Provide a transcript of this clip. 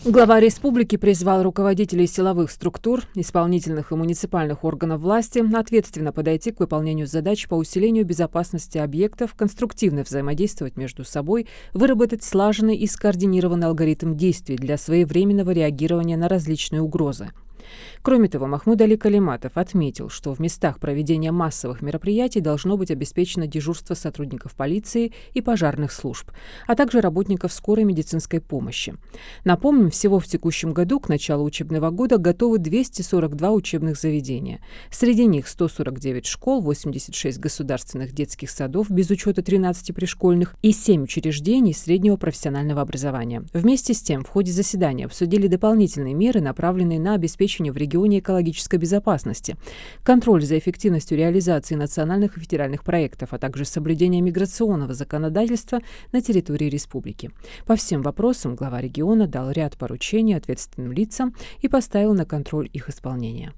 Глава республики призвал руководителей силовых структур, исполнительных и муниципальных органов власти ответственно подойти к выполнению задач по усилению безопасности объектов, конструктивно взаимодействовать между собой, выработать слаженный и скоординированный алгоритм действий для своевременного реагирования на различные угрозы. Кроме того, Махмуд Али Калиматов отметил, что в местах проведения массовых мероприятий должно быть обеспечено дежурство сотрудников полиции и пожарных служб, а также работников скорой медицинской помощи. Напомним, всего в текущем году к началу учебного года готовы 242 учебных заведения. Среди них 149 школ, 86 государственных детских садов, без учета 13 пришкольных, и 7 учреждений среднего профессионального образования. Вместе с тем, в ходе заседания обсудили дополнительные меры, направленные на обеспечение в регионе экологической безопасности, контроль за эффективностью реализации национальных и федеральных проектов, а также соблюдение миграционного законодательства на территории республики. По всем вопросам глава региона дал ряд поручений ответственным лицам и поставил на контроль их исполнения.